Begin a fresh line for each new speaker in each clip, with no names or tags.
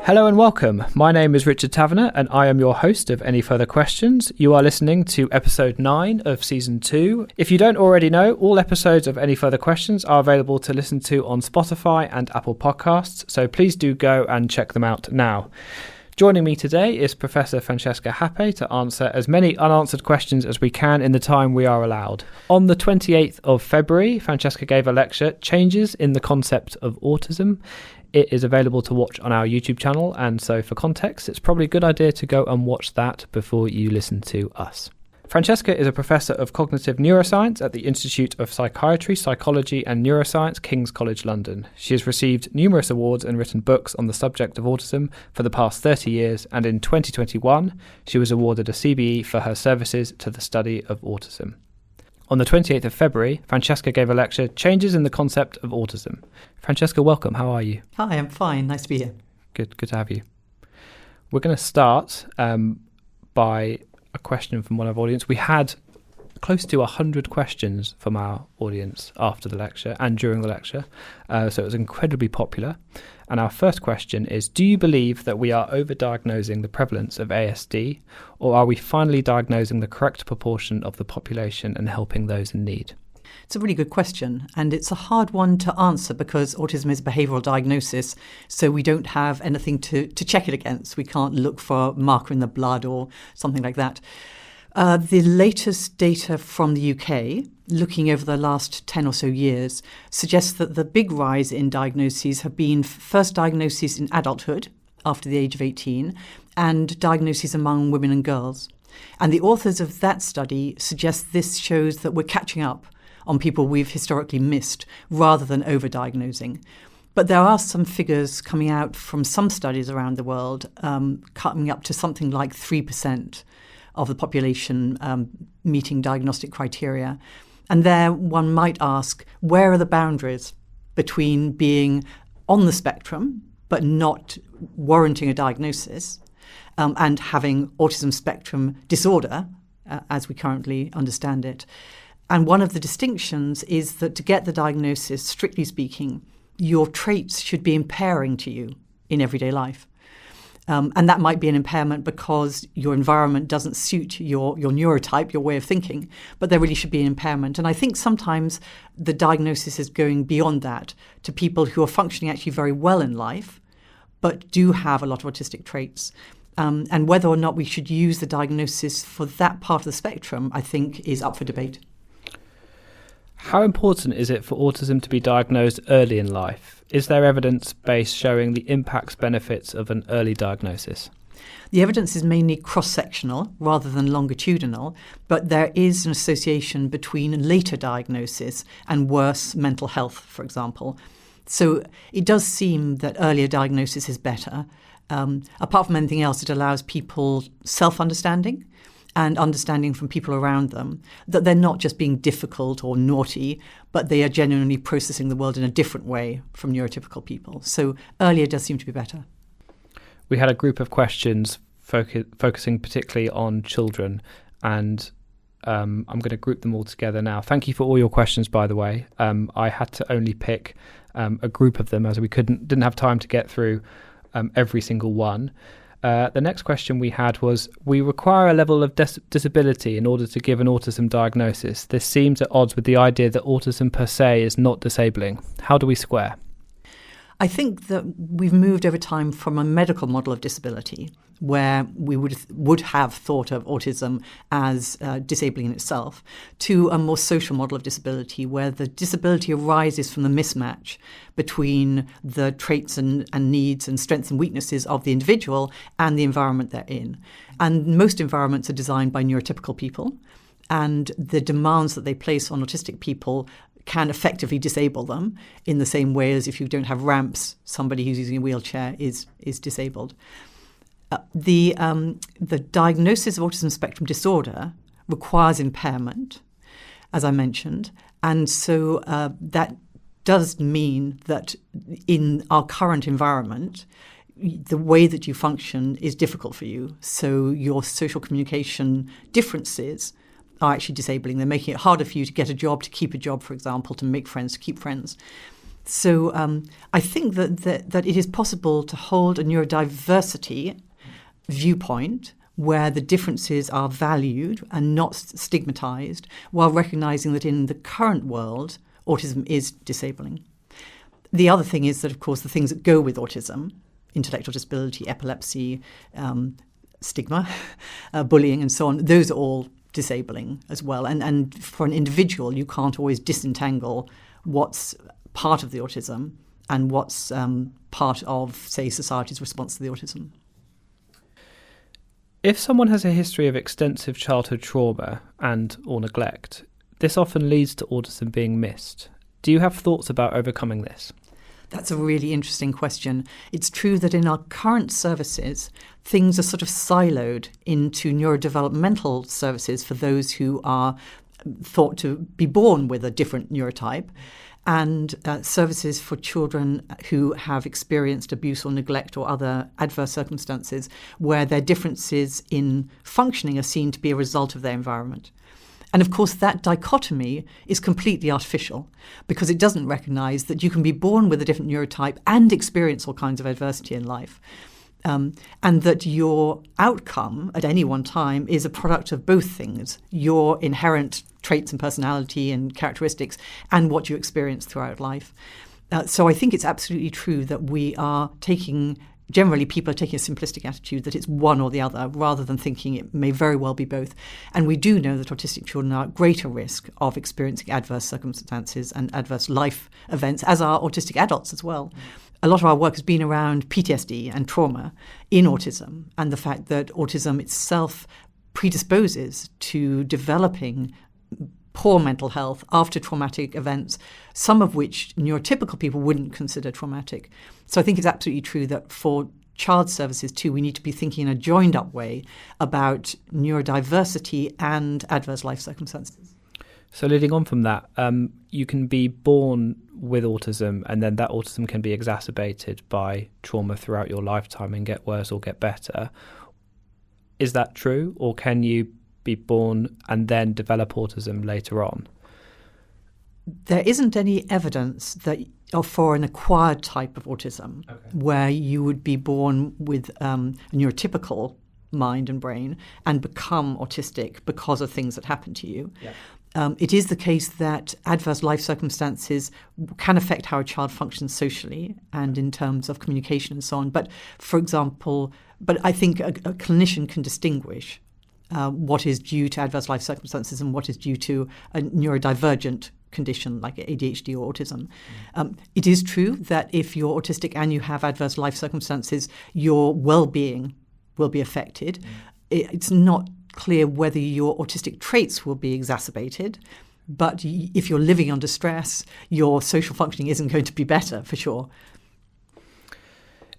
Hello and welcome. My name is Richard Taverner and I am your host of Any Further Questions. You are listening to episode 9 of season 2. If you don't already know, all episodes of Any Further Questions are available to listen to on Spotify and Apple Podcasts, so please do go and check them out now. Joining me today is Professor Francesca Happé to answer as many unanswered questions as we can in the time we are allowed. On the 28th of February, Francesca gave a lecture, Changes in the Concept of Autism. It is available to watch on our YouTube channel, and so for context, it's probably a good idea to go and watch that before you listen to us. Francesca is a professor of cognitive neuroscience at the Institute of Psychiatry, Psychology and Neuroscience, King's College London. She has received numerous awards and written books on the subject of autism for the past 30 years, and in 2021, she was awarded a CBE for her services to the study of autism. On the 28th of February, Francesca gave a lecture, Changes in the Concept of Autism. Francesca, welcome. How are you?
Hi, I'm fine. Nice to be here.
Good to have you. We're going to start by a question from one of our audience. We had close to 100 questions from our audience after the lecture and during the lecture, so it was incredibly popular. And our first question is, do you believe that we are overdiagnosing the prevalence of ASD, or are we finally diagnosing the correct proportion of the population and helping those in need?
It's a really good question, and it's a hard one to answer because autism is a behavioural diagnosis, so we don't have anything to check it against. We can't look for a marker in the blood or something like that. The latest data from the UK, looking over the last 10 or so years, suggests that the big rise in diagnoses have been first diagnoses in adulthood, after the age of 18, and diagnoses among women and girls. And the authors of that study suggest this shows that we're catching up on people we've historically missed, rather than overdiagnosing. But there are some figures coming out from some studies around the world, coming up to something like 3% of the population meeting diagnostic criteria. And there one might ask, where are the boundaries between being on the spectrum but not warranting a diagnosis and having autism spectrum disorder, as we currently understand it? And one of the distinctions is that to get the diagnosis, strictly speaking, your traits should be impairing to you in everyday life. And that might be an impairment because your environment doesn't suit your neurotype, your way of thinking, but there really should be an impairment. And I think sometimes the diagnosis is going beyond that to people who are functioning actually very well in life, but do have a lot of autistic traits. And whether or not we should use the diagnosis for that part of the spectrum, I think, is up for debate.
How important is it for autism to be diagnosed early in life? Is there evidence base showing the impacts benefits of an early diagnosis?
The evidence is mainly cross-sectional rather than longitudinal, but there is an association between later diagnosis and worse mental health, for example. So it does seem that earlier diagnosis is better. Apart from anything else, it allows people self-understanding and understanding from people around them that they're not just being difficult or naughty, but they are genuinely processing the world in a different way from neurotypical people. So earlier does seem to be better.
We had a group of questions focusing particularly on children, and I'm going to group them all together now. Thank you for all your questions, by the way. I had to only pick a group of them as we didn't have time to get through every single one. The next question we had was, we require a level of disability in order to give an autism diagnosis. This seems at odds with the idea that autism per se is not disabling. How do we square?
I think that we've moved over time from a medical model of disability, where we would have thought of autism as disabling in itself, to a more social model of disability, where the disability arises from the mismatch between the traits and needs and strengths and weaknesses of the individual and the environment they're in. And most environments are designed by neurotypical people, and the demands that they place on autistic people can effectively disable them in the same way as if you don't have ramps, somebody who's using a wheelchair is disabled. The diagnosis of autism spectrum disorder requires impairment, as I mentioned, and so that does mean that in our current environment, the way that you function is difficult for you. So your social communication differences are actually disabling. They're making it harder for you to get a job, to keep a job, for example, to make friends, to keep friends. So I think that it is possible to hold a neurodiversity viewpoint where the differences are valued and not stigmatized, while recognizing that in the current world, autism is disabling. The other thing is that, of course, the things that go with autism, intellectual disability, epilepsy, stigma, bullying and so on, those are all disabling as well. And for an individual, you can't always disentangle what's part of the autism and what's part of, say, society's response to the autism.
If someone has a history of extensive childhood trauma and or neglect, this often leads to autism being missed. Do you have thoughts about overcoming this?
That's a really interesting question. It's true that in our current services, things are sort of siloed into neurodevelopmental services for those who are thought to be born with a different neurotype, and services for children who have experienced abuse or neglect or other adverse circumstances where their differences in functioning are seen to be a result of their environment. And of course, that dichotomy is completely artificial because it doesn't recognize that you can be born with a different neurotype and experience all kinds of adversity in life. And that your outcome at any one time is a product of both things, your inherent traits and personality and characteristics and what you experience throughout life. So I think it's absolutely true that generally people are taking a simplistic attitude that it's one or the other rather than thinking it may very well be both. And we do know that autistic children are at greater risk of experiencing adverse circumstances and adverse life events, as are autistic adults as well. A lot of our work has been around PTSD and trauma in autism and the fact that autism itself predisposes to developing poor mental health after traumatic events, some of which neurotypical people wouldn't consider traumatic. So I think it's absolutely true that for child services too, we need to be thinking in a joined up way about neurodiversity and adverse life circumstances.
So leading on from that, you can be born with autism and then that autism can be exacerbated by trauma throughout your lifetime and get worse or get better. Is that true? Or can you be born and then develop autism later on?
There isn't any evidence that for an acquired type of autism where you would be born with a neurotypical mind and brain and become autistic because of things that happen to you. Yeah. It is the case that adverse life circumstances can affect how a child functions socially and in terms of communication and so on. But, for example, I think a clinician can distinguish what is due to adverse life circumstances and what is due to a neurodivergent condition like ADHD or autism. It is true that if you're autistic and you have adverse life circumstances, your well-being will be affected. It's not clear whether your autistic traits will be exacerbated, but if you're living under stress, your social functioning isn't going to be better for sure.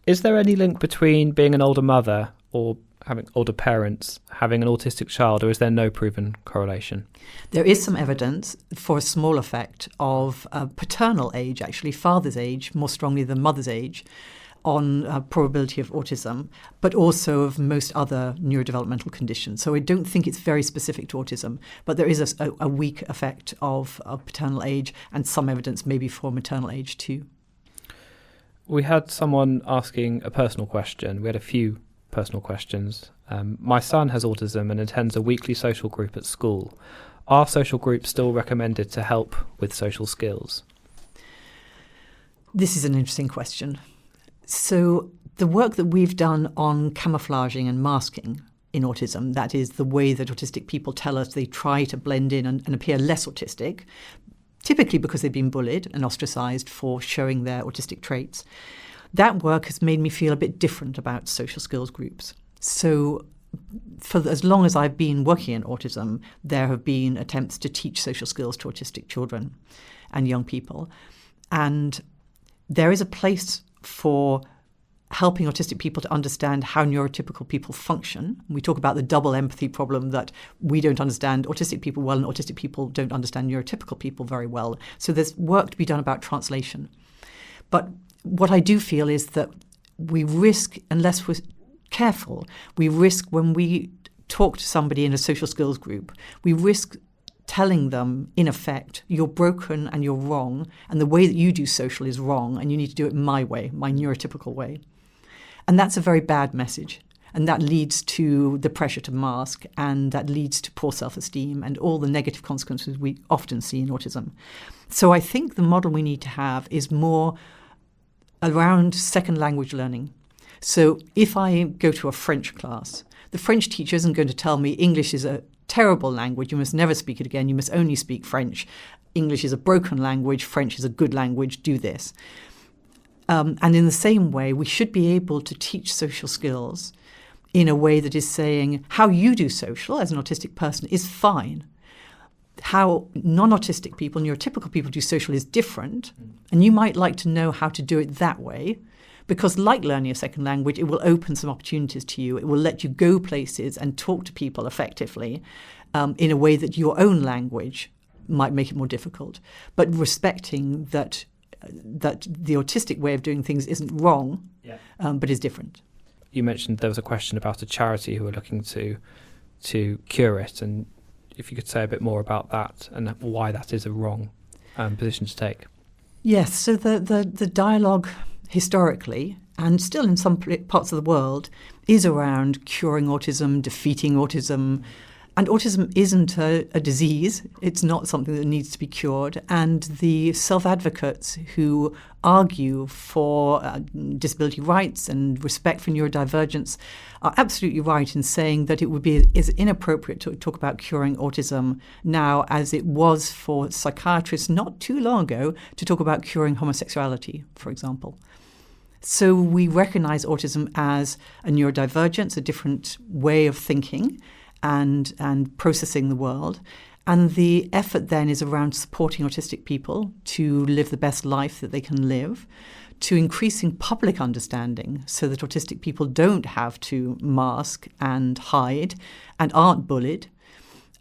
Is there any link between being an older mother or having older parents, having an autistic child, or is there no proven correlation?
There is some evidence for a small effect of paternal age, actually father's age, more strongly than mother's age, on probability of autism, but also of most other neurodevelopmental conditions. So I don't think it's very specific to autism, but there is a weak effect of paternal age and some evidence maybe for maternal age too.
We had someone asking a personal question. We had a few personal questions. My son has autism and attends a weekly social group at school. Are social groups still recommended to help with social skills?
This is an interesting question. So the work that we've done on camouflaging and masking in autism, that is the way that autistic people tell us they try to blend in and appear less autistic, typically because they've been bullied and ostracized for showing their autistic traits. That work has made me feel a bit different about social skills groups. So for as long as I've been working in autism, there have been attempts to teach social skills to autistic children and young people. And there is a place for helping autistic people to understand how neurotypical people function. We talk about the double empathy problem that we don't understand autistic people well and autistic people don't understand neurotypical people very well. So there's work to be done about translation. But what I do feel is that we risk, unless we're careful, we risk when we talk to somebody in a social skills group, we risk telling them, in effect, you're broken and you're wrong, and the way that you do social is wrong, and you need to do it my way, my neurotypical way. And that's a very bad message. And that leads to the pressure to mask, and that leads to poor self-esteem and all the negative consequences we often see in autism. So I think the model we need to have is more around second language learning. So if I go to a French class, the French teacher isn't going to tell me English is a terrible language, you must never speak it again, you must only speak French. English is a broken language, French is a good language, do this. And in the same way, we should be able to teach social skills in a way that is saying how you do social as an autistic person is fine. How non-autistic people, neurotypical people do social is different. And you might like to know how to do it that way, because like learning a second language, it will open some opportunities to you. It will let you go places and talk to people effectively in a way that your own language might make it more difficult. But respecting that the autistic way of doing things isn't wrong, but is different.
You mentioned there was a question about a charity who are looking to cure it, and if you could say a bit more about that and why that is a wrong position to take.
Yes, so the dialogue historically, and still in some parts of the world, is around curing autism, defeating autism. And autism isn't a disease. It's not something that needs to be cured. And the self-advocates who argue for disability rights and respect for neurodivergence are absolutely right in saying that it would be as inappropriate to talk about curing autism now as it was for psychiatrists not too long ago to talk about curing homosexuality, for example. So we recognize autism as a neurodivergence, a different way of thinking and processing the world. And the effort then is around supporting autistic people to live the best life that they can live, to increasing public understanding so that autistic people don't have to mask and hide and aren't bullied,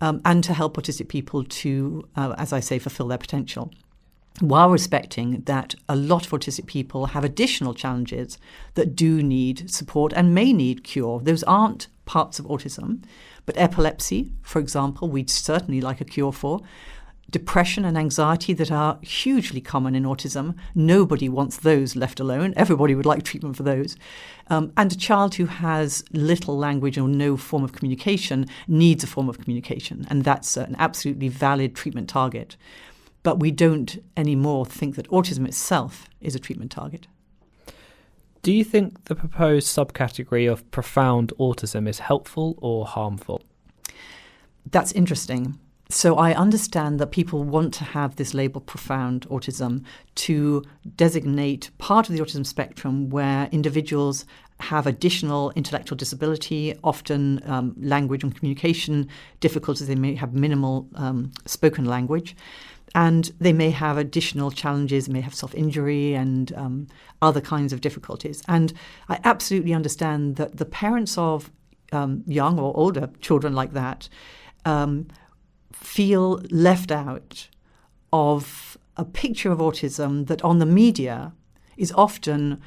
and to help autistic people to, as I say, fulfill their potential, while respecting that a lot of autistic people have additional challenges that do need support and may need cure. Those aren't parts of autism, but epilepsy, for example, we'd certainly like a cure for. Depression and anxiety that are hugely common in autism. Nobody wants those left alone. Everybody would like treatment for those. And a child who has little language or no form of communication needs a form of communication, and that's an absolutely valid treatment target. But we don't anymore think that autism itself is a treatment target.
Do you think the proposed subcategory of profound autism is helpful or harmful?
That's interesting. So I understand that people want to have this label profound autism to designate part of the autism spectrum where individuals have additional intellectual disability, often language and communication difficulties. They may have minimal spoken language. And they may have additional challenges, may have self-injury and other kinds of difficulties. And I absolutely understand that the parents of young or older children like that feel left out of a picture of autism that on the media is often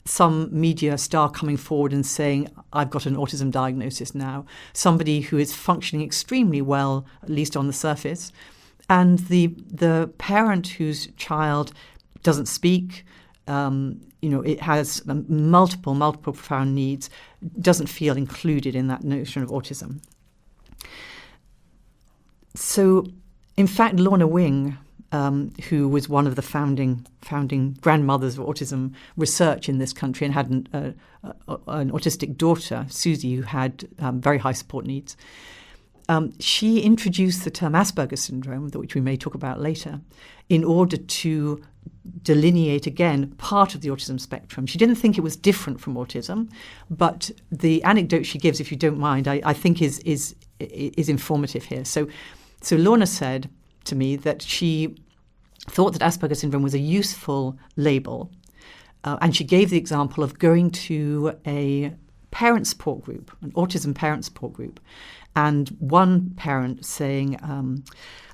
some media star coming forward and saying, I've got an autism diagnosis now. Somebody who is functioning extremely well, at least on the surface. And the parent whose child doesn't speak, it has multiple profound needs, doesn't feel included in that notion of autism. So, in fact, Lorna Wing, who was one of the founding grandmothers of autism research in this country and had an autistic daughter, Susie, who had very high support needs, she introduced the term Asperger's syndrome, which we may talk about later, in order to delineate, again, part of the autism spectrum. She didn't think it was different from autism, but the anecdote she gives, if you don't mind, I think is informative here. So Lorna said to me that she thought that Asperger's syndrome was a useful label, and she gave the example of going to a parent support group, an autism parent support group, and one parent saying,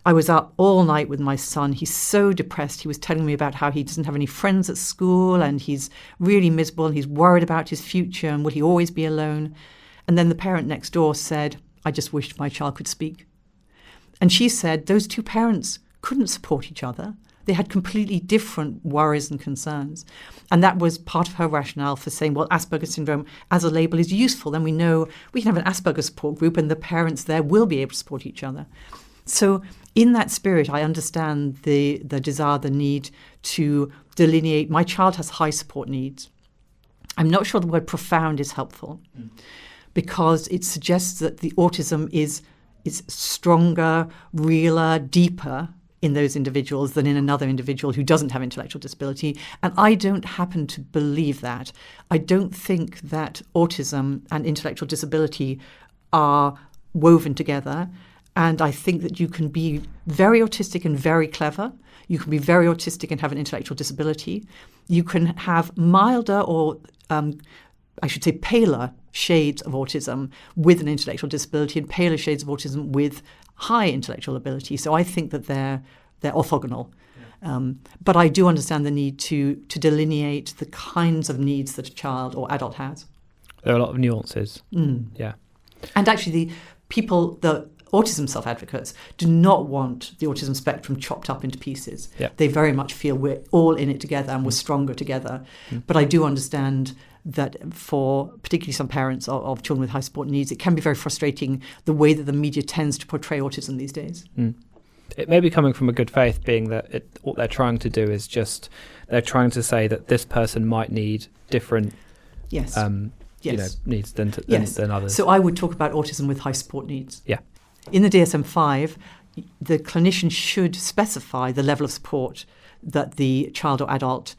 I was up all night with my son. He's so depressed. He was telling me about how he doesn't have any friends at school and he's really miserable and he's worried about his future and will he always be alone? And then the parent next door said, I just wished my child could speak. And she said those two parents couldn't support each other. They had completely different worries and concerns. And that was part of her rationale for saying, well, Asperger's syndrome as a label is useful. Then we know we can have an Asperger's support group and the parents there will be able to support each other. So in that spirit, I understand the desire, the need to delineate my child has high support needs. I'm not sure the word profound is helpful because it suggests that the autism is stronger, realer, deeper in those individuals than in another individual who doesn't have intellectual disability. And I don't happen to believe that. I don't think that autism and intellectual disability are woven together. And I think that you can be very autistic and very clever. You can be very autistic and have an intellectual disability. You can have milder or, I should say, paler shades of autism with an intellectual disability and paler shades of autism with high intellectual ability. So I think that they're orthogonal. Yeah. But I do understand the need to delineate the kinds of needs that a child or adult has.
There are a lot of nuances. Yeah.
And actually the autism self-advocates do not want the autism spectrum chopped up into pieces.
Yeah.
They very much feel we're all in it together and we're stronger together. But I do understand that for particularly some parents of children with high support needs, it can be very frustrating the way that the media tends to portray autism these days.
It may be coming from a good faith, being that what they're trying to do is they're trying to say that this person might need different needs than others.
So I would talk about autism with high support needs.
Yeah.
In the DSM-5, the clinician should specify the level of support that the child or adult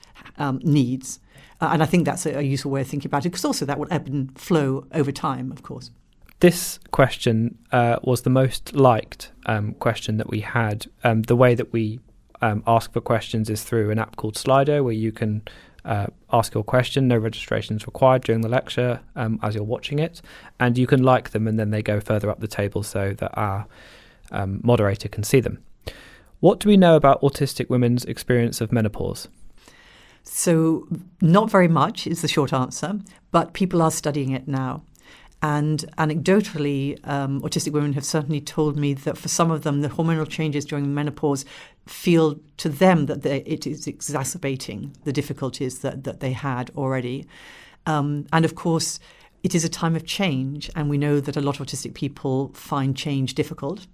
needs. And I think that's a useful way of thinking about it, because also that will ebb and flow over time, of course.
This question was the most liked question that we had. The way that we ask for questions is through an app called Slido, where you can ask your question. No registration is required during the lecture as you're watching it. And you can like them, and then they go further up the table so that our moderator can see them. What do we know about autistic women's experience of menopause?
So not very much is the short answer, but people are studying it now. And anecdotally, autistic women have certainly told me that for some of them, the hormonal changes during menopause feel to them that it is exacerbating the difficulties that they had already. And of course, it is a time of change, and we know that a lot of autistic people find change difficult.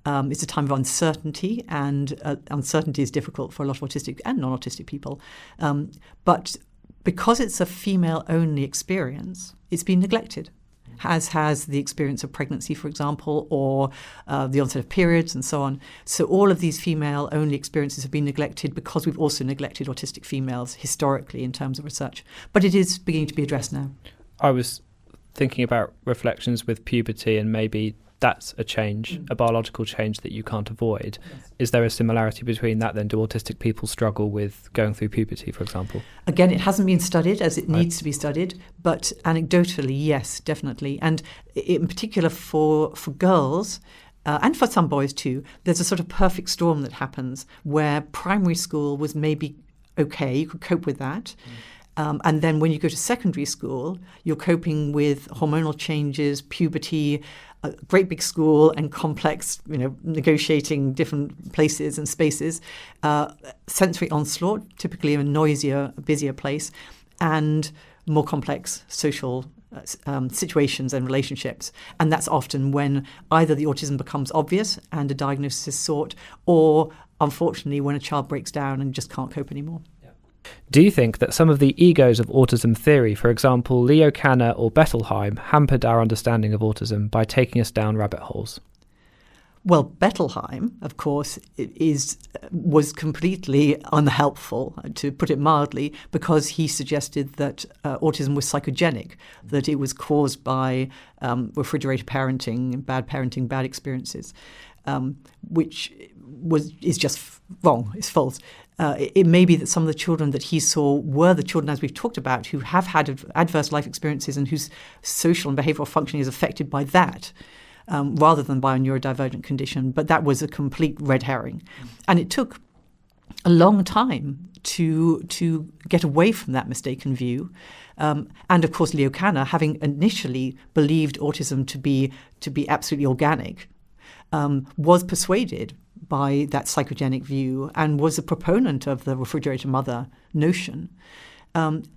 It's a time of uncertainty, and uncertainty is difficult for a lot of autistic and non-autistic people. But because it's a female-only experience, it's been neglected, as has the experience of pregnancy, for example, or the onset of periods and so on. So all of these female-only experiences have been neglected because we've also neglected autistic females historically in terms of research. But it is beginning to be addressed now.
I was thinking about reflections with puberty, and maybe that's a change, a biological change that you can't avoid. Yes. Is there a similarity between that then? Do autistic people struggle with going through puberty, for example?
Again, it hasn't been studied as it needs to be studied, but anecdotally, yes, definitely. And in particular for girls, and for some boys too, there's a sort of perfect storm that happens where primary school was maybe okay, you could cope with that. And then when you go to secondary school, you're coping with hormonal changes, puberty, a great big school and complex, negotiating different places and spaces, sensory onslaught, typically a noisier, busier place, and more complex social situations and relationships. And that's often when either the autism becomes obvious and a diagnosis is sought, or unfortunately when a child breaks down and just can't cope anymore.
Do you think that some of the egos of autism theory, for example, Leo Kanner or Bettelheim, hampered our understanding of autism by taking us down rabbit holes?
Well, Bettelheim, of course, was completely unhelpful, to put it mildly, because he suggested that autism was psychogenic, that it was caused by refrigerator parenting, bad experiences, which is just wrong, it's false. It may be that some of the children that he saw were the children, as we've talked about, who have had adverse life experiences and whose social and behavioural functioning is affected by that, rather than by a neurodivergent condition. But that was a complete red herring. And it took a long time to get away from that mistaken view. And of course, Leo Kanner, having initially believed autism to be absolutely organic, was persuaded by that psychogenic view and was a proponent of the refrigerator mother notion. And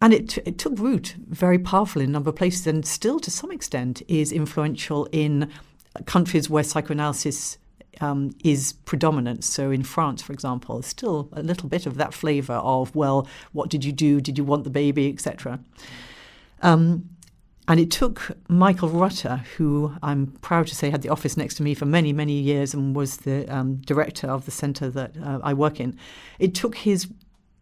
it took root very powerfully in a number of places, and still to some extent is influential in countries where psychoanalysis is predominant. So in France, for example, there's still a little bit of that flavour of, well, what did you do? Did you want the baby, etc.? And it took Michael Rutter, who I'm proud to say had the office next to me for many, many years and was the director of the centre that I work in. It took his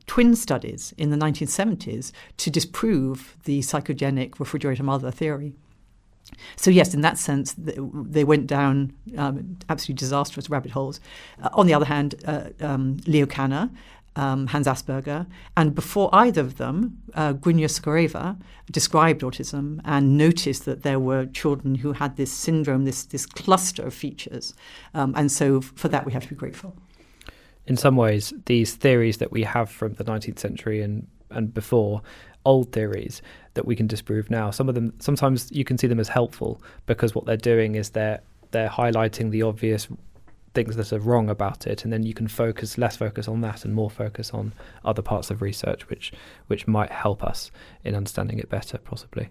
twin studies in the 1970s to disprove the psychogenic refrigerator mother theory. So yes, in that sense, they went down absolutely disastrous rabbit holes. On the other hand, Leo Kanner, Hans Asperger, and before either of them, Grynia Skoreva described autism and noticed that there were children who had this syndrome, this cluster of features. And so for that, we have to be grateful.
In some ways, these theories that we have from the 19th century and before, old theories that we can disprove now, some of them, sometimes you can see them as helpful because what they're doing is they're highlighting the obvious things that are wrong about it, and then you can less focus on that and more focus on other parts of research which might help us in understanding it better, possibly.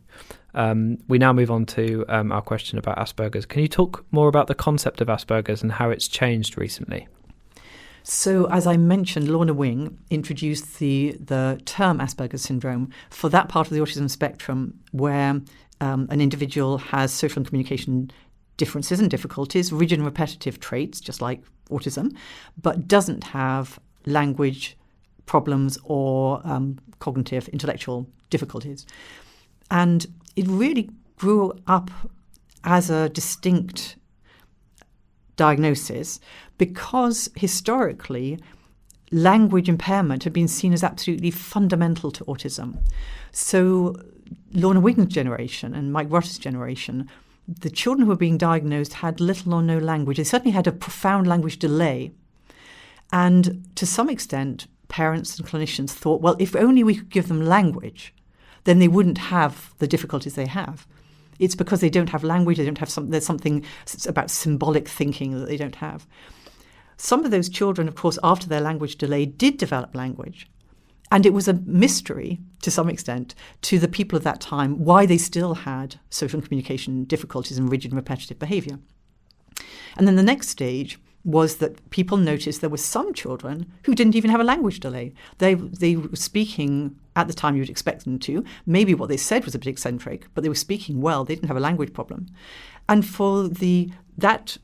We now move on to our question about Asperger's. Can you talk more about the concept of Asperger's and how it's changed recently?
So, as I mentioned, Lorna Wing introduced the term Asperger's syndrome for that part of the autism spectrum where an individual has social and communication differences and difficulties, rigid and repetitive traits, just like autism, but doesn't have language problems or cognitive, intellectual difficulties. And it really grew up as a distinct diagnosis because historically language impairment had been seen as absolutely fundamental to autism. So Lorna Wing's generation and Mike Rutter's generation, the children who were being diagnosed had little or no language. They certainly had a profound language delay. And to some extent, parents and clinicians thought, well, if only we could give them language, then they wouldn't have the difficulties they have. It's because they don't have language, they don't have there's something about symbolic thinking that they don't have. Some of those children, of course, after their language delay, did develop language. And it was a mystery, to some extent, to the people of that time, why they still had social and communication difficulties and rigid and repetitive behaviour. And then the next stage was that people noticed there were some children who didn't even have a language delay. They were speaking at the time you would expect them to. Maybe what they said was a bit eccentric, but they were speaking well. They didn't have a language problem. And for that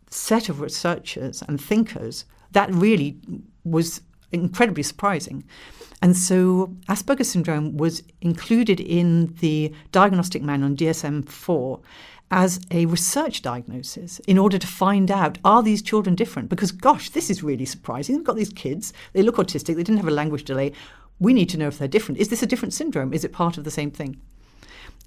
set of researchers and thinkers, that really was incredibly surprising. And so Asperger's syndrome was included in the diagnostic manual in DSM-4 as a research diagnosis in order to find out, are these children different? Because, gosh, this is really surprising. They've got these kids, they look autistic, they didn't have a language delay. We need to know if they're different. Is this a different syndrome? Is it part of the same thing?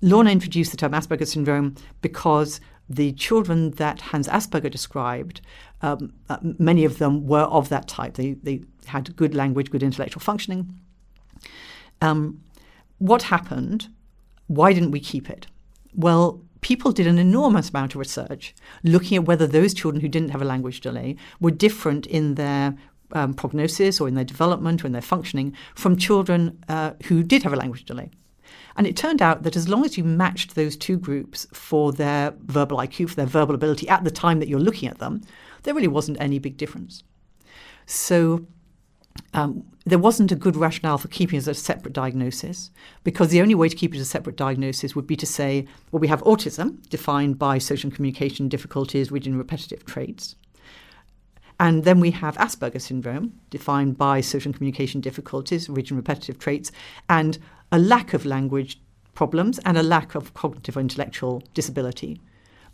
Lorna introduced the term Asperger's syndrome because the children that Hans Asperger described, many of them were of that type. They had good language, good intellectual functioning. What happened? Why didn't we keep it? Well, people did an enormous amount of research looking at whether those children who didn't have a language delay were different in their prognosis or in their development or in their functioning from children who did have a language delay. And it turned out that as long as you matched those two groups for their verbal IQ, for their verbal ability at the time that you're looking at them, there really wasn't any big difference. So there wasn't a good rationale for keeping it as a separate diagnosis, because the only way to keep it as a separate diagnosis would be to say, well, we have autism defined by social and communication difficulties, rigid and repetitive traits. And then we have Asperger's syndrome defined by social and communication difficulties, rigid and repetitive traits, and a lack of language problems and a lack of cognitive or intellectual disability.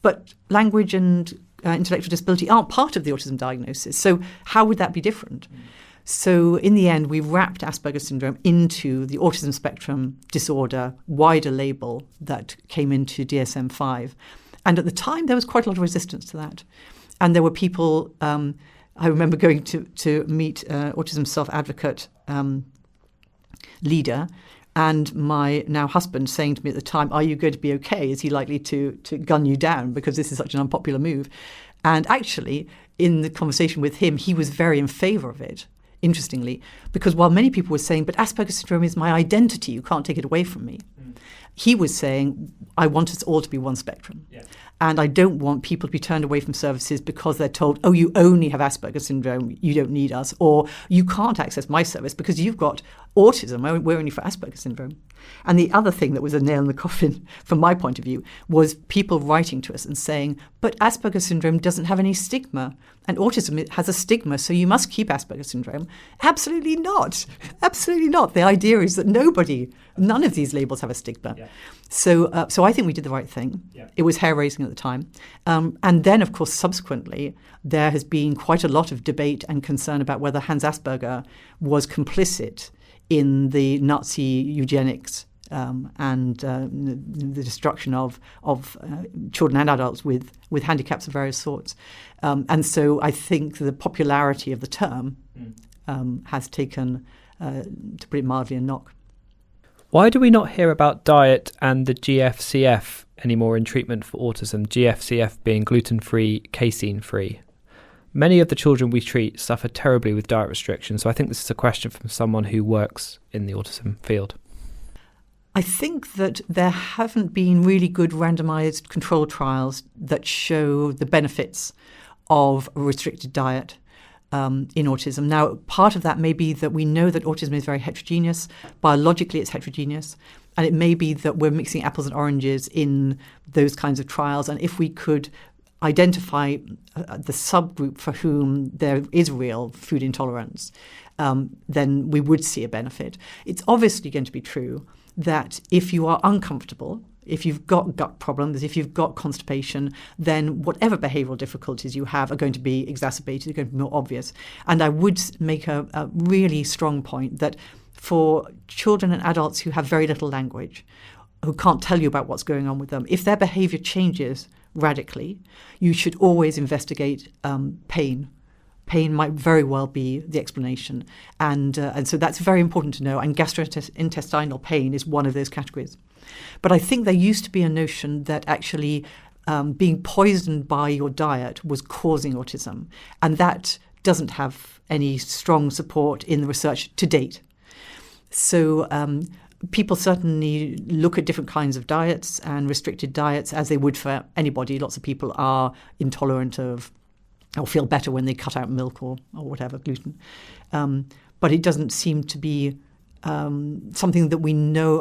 But language and intellectual disability aren't part of the autism diagnosis. So how would that be different? So in the end, we wrapped Asperger's syndrome into the autism spectrum disorder wider label that came into DSM-5. And at the time, there was quite a lot of resistance to that. And there were people, I remember going to meet autism self-advocate leader, and my now husband saying to me at the time, are you going to be okay? Is he likely to gun you down because this is such an unpopular move? And actually, in the conversation with him, he was very in favour of it, interestingly, because while many people were saying, but Asperger's syndrome is my identity, you can't take it away from me, he was saying, I want us all to be one spectrum. Yeah. And I don't want people to be turned away from services because they're told, oh, you only have Asperger's syndrome, you don't need us, or you can't access my service because you've got autism, we're only for Asperger's syndrome. And the other thing that was a nail in the coffin, from my point of view, was people writing to us and saying, but Asperger's syndrome doesn't have any stigma, and autism has a stigma, so you must keep Asperger's syndrome. Absolutely not. Absolutely not. The idea is that none of these labels have a stigma. Yeah. So I think we did the right thing. Yeah. It was hair-raising at the time. And then, of course, subsequently, there has been quite a lot of debate and concern about whether Hans Asperger was complicit in the Nazi eugenics and the destruction of children and adults with handicaps of various sorts. And so I think the popularity of the term has taken, to put it mildly, a knock.
Why do we not hear about diet and the GFCF anymore in treatment for autism, GFCF being gluten-free, casein-free? Many of the children we treat suffer terribly with diet restrictions, so I think this is a question from someone who works in the autism field.
I think that there haven't been really good randomized control trials that show the benefits of a restricted diet in autism. Now, part of that may be that we know that autism is very heterogeneous. Biologically, it's heterogeneous. And it may be that we're mixing apples and oranges in those kinds of trials. And if we could identify the subgroup for whom there is real food intolerance, then we would see a benefit. It's obviously going to be true that if you are uncomfortable, if you've got gut problems, if you've got constipation, then whatever behavioural difficulties you have are going to be exacerbated, are going to be more obvious. And I would make a really strong point that for children and adults who have very little language, who can't tell you about what's going on with them, if their behaviour changes radically, you should always investigate pain. Pain might very well be the explanation. And so that's very important to know. And gastrointestinal pain is one of those categories. But I think there used to be a notion that actually being poisoned by your diet was causing autism. And that doesn't have any strong support in the research to date. So people certainly look at different kinds of diets and restricted diets as they would for anybody. Lots of people are intolerant of or feel better when they cut out milk or whatever, gluten. But it doesn't seem to be something that we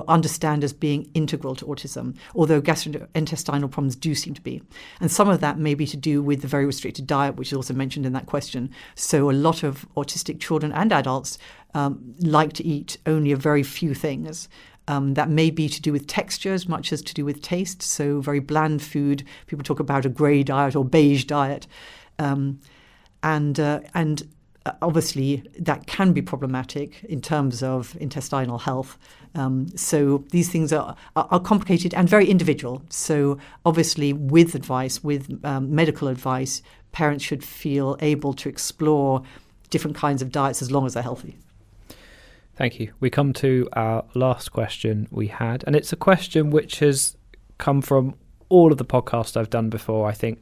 understand as being integral to autism, although gastrointestinal problems do seem to be. And some of that may be to do with the very restricted diet, which is also mentioned in that question. So a lot of autistic children and adults like to eat only a very few things. That may be to do with texture as much as to do with taste. So very bland food. People talk about a grey diet or beige diet. And obviously that can be problematic in terms of intestinal health. So these things are complicated and very individual. So obviously with advice, with medical advice, parents should feel able to explore different kinds of diets as long as they're healthy.
Thank you. We come to our last question we had, and it's a question which has come from all of the podcasts I've done before. I think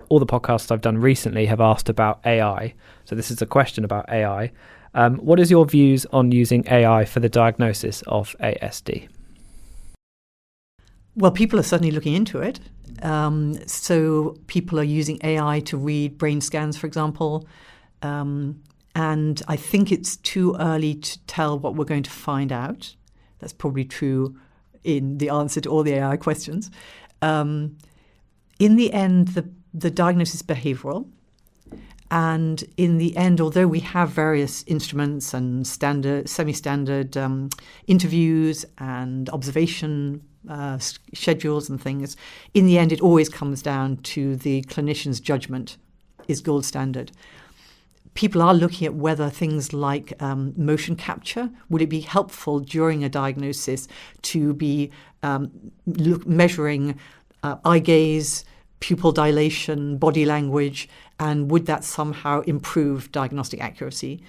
all the podcasts I've done recently have asked about AI. So this is a question about AI. What is your views on using AI for the diagnosis of ASD?
Well, people are certainly looking into it. So people are using AI to read brain scans, for example. And I think it's too early to tell what we're going to find out. That's probably true in the answer to all the AI questions. In the end, the diagnosis is behavioural. And in the end, although we have various instruments and semi-standard interviews and observation schedules and things, in the end, it always comes down to the clinician's judgment is gold standard. People are looking at whether things like motion capture, would it be helpful during a diagnosis to be measuring eye gaze, pupil dilation, body language, and would that somehow improve diagnostic accuracy?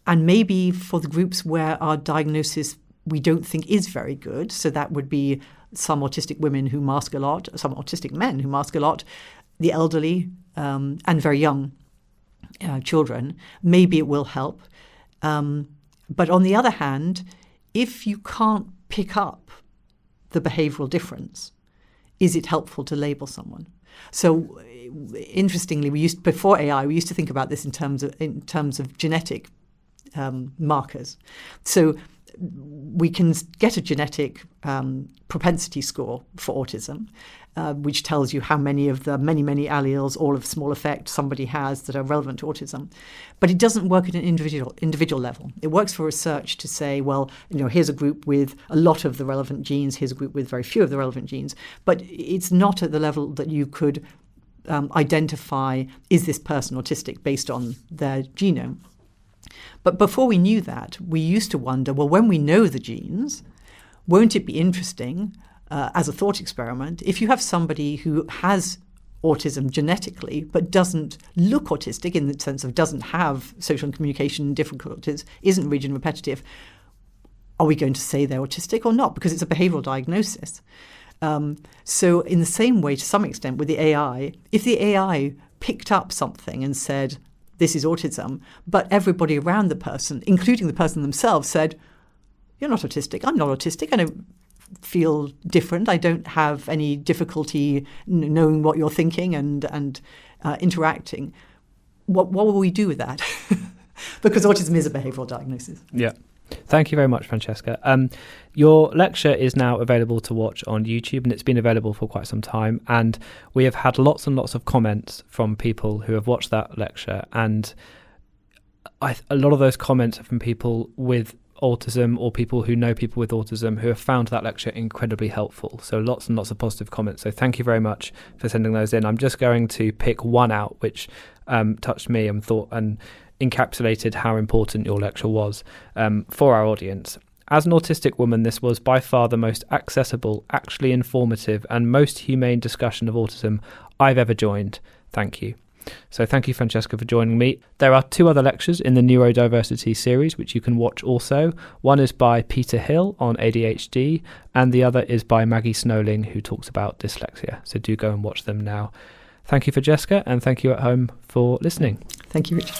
And maybe for the groups where our diagnosis we don't think is very good, so that would be some autistic women who mask a lot, some autistic men who mask a lot, the elderly and very young children, maybe it will help. But on the other hand, if you can't pick up the behavioral difference, is it helpful to label someone? So interestingly, before AI, we used to think about this in terms of genetic markers. So we can get a genetic propensity score for autism, which tells you how many of the many alleles, all of small effect, somebody has that are relevant to autism. But it doesn't work at an individual level. It works for research to say, well, here's a group with a lot of the relevant genes, here's a group with very few of the relevant genes. But it's not at the level that you could identify, is this person autistic based on their genome? But before we knew that, we used to wonder, well, when we know the genes, won't it be interesting as a thought experiment if you have somebody who has autism genetically but doesn't look autistic in the sense of doesn't have social and communication difficulties, isn't rigid and repetitive, are we going to say they're autistic or not? Because it's a behavioral diagnosis. So in the same way, to some extent, with the AI, if the AI picked up something and said, this is autism, but everybody around the person, including the person themselves, said, you're not autistic, I'm not autistic, I don't feel different, I don't have any difficulty knowing what you're thinking and interacting. What will we do with that? Because autism is a behavioural diagnosis.
Yeah. Thank you very much, Francesca. Your lecture is now available to watch on YouTube, and it's been available for quite some time. And we have had lots and lots of comments from people who have watched that lecture. And a lot of those comments are from people with autism or people who know people with autism who have found that lecture incredibly helpful. So lots and lots of positive comments. So thank you very much for sending those in. I'm just going to pick one out which touched me and encapsulated how important your lecture was for our audience. As an autistic woman, this was by far the most accessible, actually informative, and most humane discussion of autism I've ever joined. Thank you. So thank you, Francesca, for joining me. There are 2 other lectures in the neurodiversity series, which you can watch also. One is by Peter Hill on ADHD, and the other is by Maggie Snowling, who talks about dyslexia. So do go and watch them now. Thank you, Francesca, and thank you at home for listening.
Thank you, Richard.